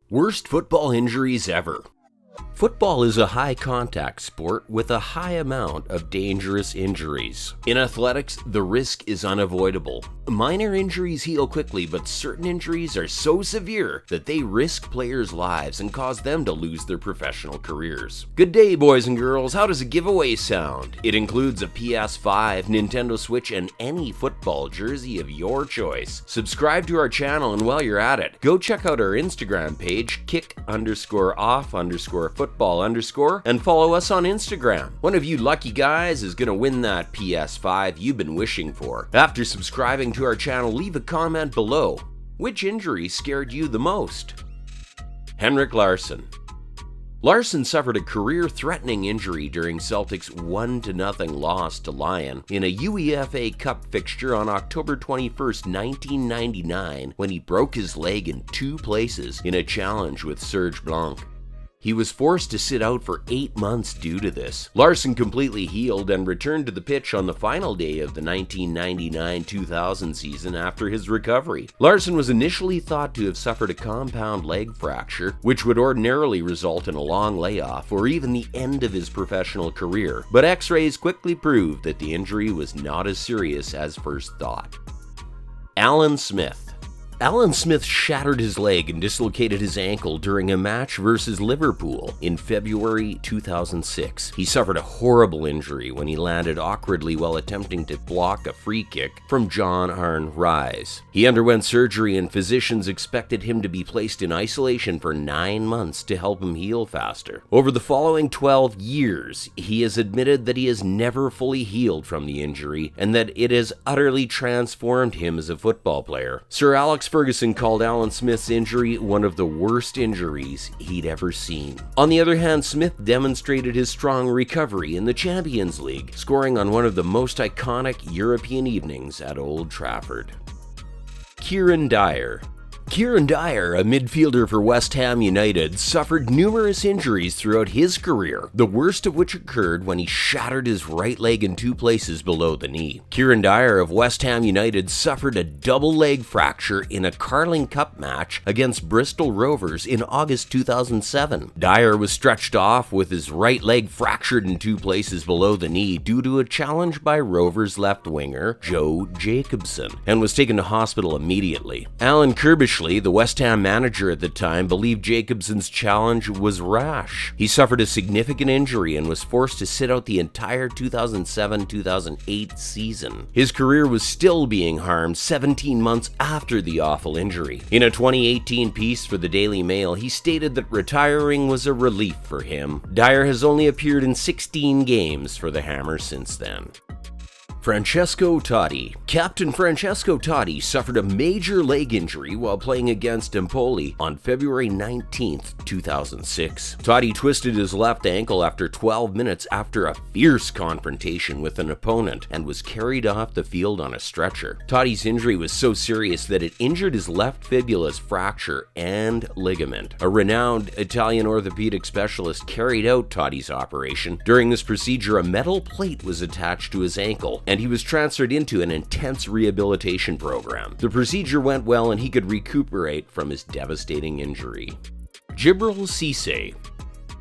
Worst football injuries ever. Football is a high-contact sport with a high amount of dangerous injuries. In athletics, the risk is unavoidable. Minor injuries heal quickly, but certain injuries are so severe that they risk players' lives and cause them to lose their professional careers. Good day, boys and girls. How does a giveaway sound? It includes a PS5, Nintendo Switch, and any football jersey of your choice. Subscribe to our channel, and while you're at it, go check out our Instagram page, kick_off_football_, and follow us on Instagram. One of you lucky guys is gonna win that PS5 you've been wishing for. After subscribing to our channel, leave a comment below. Which injury scared you the most? Henrik Larsson. Larsson suffered a career-threatening injury during Celtic's 1-0 loss to Lyon in a UEFA Cup fixture on October 21, 1999, when he broke his leg in two places in a challenge with Serge Blanc. He was forced to sit out for 8 months due to this. Larsson completely healed and returned to the pitch on the final day of the 1999-2000 season after his recovery. Larsson was initially thought to have suffered a compound leg fracture, which would ordinarily result in a long layoff or even the end of his professional career, but X-rays quickly proved that the injury was not as serious as first thought. Alan Smith. Alan Smith shattered his leg and dislocated his ankle during a match versus Liverpool in February 2006. He suffered a horrible injury when he landed awkwardly while attempting to block a free kick from John Arne Rice. He underwent surgery, and physicians expected him to be placed in isolation for 9 months to help him heal faster. Over the following 12 years, he has admitted that he has never fully healed from the injury and that it has utterly transformed him as a football player. Sir Alex Ferguson called Alan Smith's injury one of the worst injuries he'd ever seen. On the other hand, Smith demonstrated his strong recovery in the Champions League, scoring on one of the most iconic European evenings at Old Trafford. Kieron Dyer. Kieron Dyer, a midfielder for West Ham United, suffered numerous injuries throughout his career, the worst of which occurred when he shattered his right leg in two places below the knee. Kieron Dyer of West Ham United suffered a double leg fracture in a Carling Cup match against Bristol Rovers in August 2007. Dyer was stretched off with his right leg fractured in two places below the knee due to a challenge by Rovers left winger Joe Jacobson, and was taken to hospital immediately. Alan Kirbishley, the West Ham manager at the time, believed Jacobson's challenge was rash. He suffered a significant injury and was forced to sit out the entire 2007-2008 season. His career was still being harmed 17 months after the awful injury. In a 2018 piece for the Daily Mail, he stated that retiring was a relief for him. Dyer has only appeared in 16 games for the Hammers since then. Francesco Totti. Captain Francesco Totti suffered a major leg injury while playing against Empoli on February 19, 2006. Totti twisted his left ankle after 12 minutes after a fierce confrontation with an opponent and was carried off the field on a stretcher. Totti's injury was so serious that it injured his left fibula's fracture and ligament. A renowned Italian orthopedic specialist carried out Totti's operation. During this procedure, a metal plate was attached to his ankle, and he was transferred into an intense rehabilitation program. The procedure went well, and he could recuperate from his devastating injury. Djibril Cisse.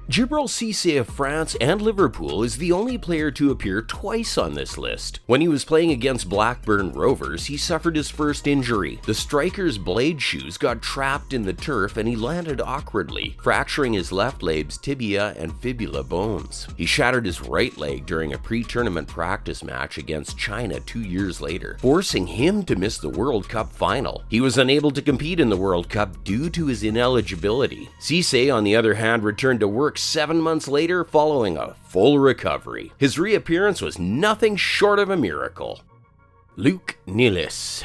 Djibril Cisse of France and Liverpool is the only player to appear twice on this list. When he was playing against Blackburn Rovers, he suffered his first injury. The striker's blade shoes got trapped in the turf and he landed awkwardly, fracturing his left lab's tibia and fibula bones. He shattered his right leg during a pre-tournament practice match against China 2 years later, forcing him to miss the World Cup final. He was unable to compete in the World Cup due to his ineligibility. Cisse, on the other hand, returned to work 7 months later following a full recovery. His reappearance was nothing short of a miracle. Luc Nilis.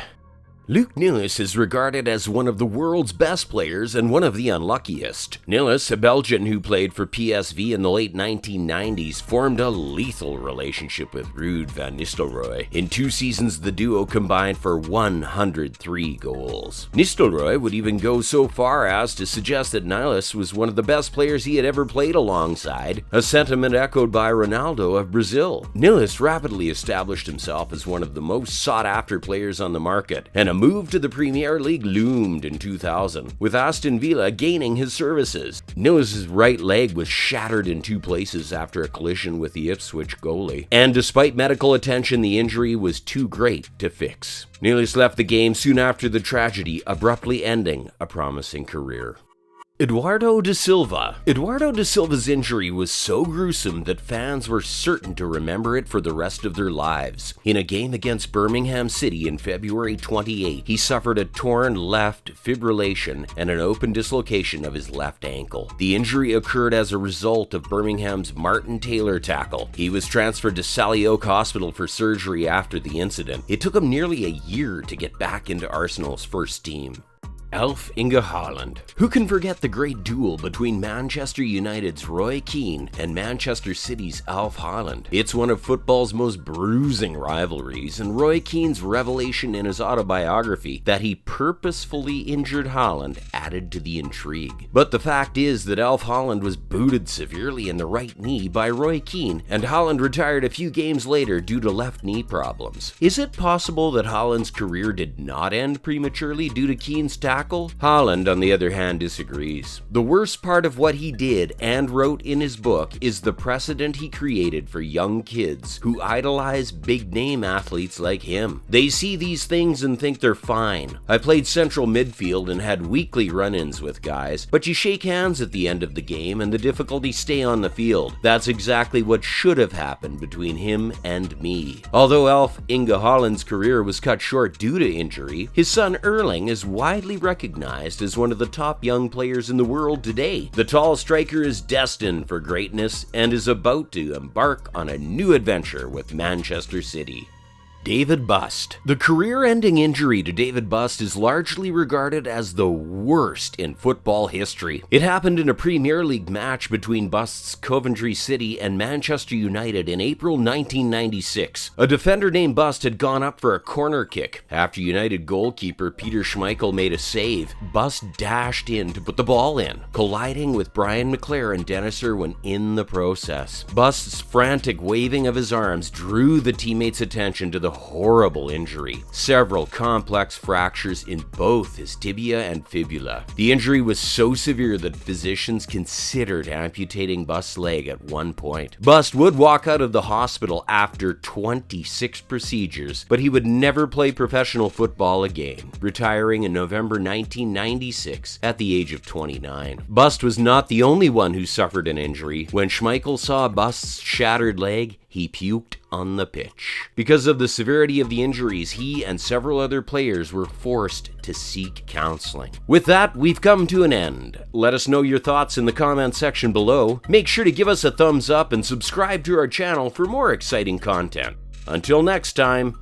Luc Nilis is regarded as one of the world's best players and one of the unluckiest. Nilis, a Belgian who played for PSV in the late 1990s, formed a lethal relationship with Ruud van Nistelrooy. In 2 seasons, the duo combined for 103 goals. Nistelrooy would even go so far as to suggest that Nilis was one of the best players he had ever played alongside, a sentiment echoed by Ronaldo of Brazil. Nilis rapidly established himself as one of the most sought-after players on the market, and a move to the Premier League loomed in 2000, with Aston Villa gaining his services. Nilis' right leg was shattered in 2 places after a collision with the Ipswich goalie, and despite medical attention, the injury was too great to fix. Nilis left the game soon after the tragedy, abruptly ending a promising career. Eduardo da Silva. Eduardo da Silva's injury was so gruesome that fans were certain to remember it for the rest of their lives. In a game against Birmingham City in February 28, he suffered a torn left fibrillation and an open dislocation of his left ankle. The injury occurred as a result of Birmingham's Martin Taylor tackle. He was transferred to Sally Oak Hospital for surgery after the incident. It took him nearly a year to get back into Arsenal's first team. Alf-Inge Haaland. Who can forget the great duel between Manchester United's Roy Keane and Manchester City's Alf Haaland? It's one of football's most bruising rivalries, and Roy Keane's revelation in his autobiography that he purposefully injured Haaland added to the intrigue. But the fact is that Alf Haaland was booted severely in the right knee by Roy Keane, and Haaland retired a few games later due to left knee problems. Is it possible that Haaland's career did not end prematurely due to Keane's tackle? Haaland, on the other hand, disagrees. The worst part of what he did and wrote in his book is the precedent he created for young kids who idolize big-name athletes like him. They see these things and think they're fine. I played central midfield and had weekly run-ins with guys, but you shake hands at the end of the game and the difficulties stay on the field. That's exactly what should have happened between him and me. Although Alf-Inge Haaland's career was cut short due to injury, his son Erling is widely recognized as one of the top young players in the world today. The tall striker is destined for greatness and is about to embark on a new adventure with Manchester City. David Busst. The career-ending injury to David Busst is largely regarded as the worst in football history. It happened in a Premier League match between Bust's Coventry City and Manchester United in April 1996. A defender named Busst had gone up for a corner kick. After United goalkeeper Peter Schmeichel made a save, Busst dashed in to put the ball in, colliding with Brian McClare and Dennis Irwin in the process. Bust's frantic waving of his arms drew the teammates' attention to the horrible injury. Several complex fractures in both his tibia and fibula. The injury was so severe that physicians considered amputating Bust's leg at one point. Busst would walk out of the hospital after 26 procedures, but he would never play professional football again, retiring in November 1996 at the age of 29. Busst was not the only one who suffered an injury. When Schmeichel saw Bust's shattered leg, he puked on the pitch. Because of the severity of the injuries, he and several other players were forced to seek counseling. With that, we've come to an end. Let us know your thoughts in the comment section below. Make sure to give us a thumbs up and subscribe to our channel for more exciting content. Until next time.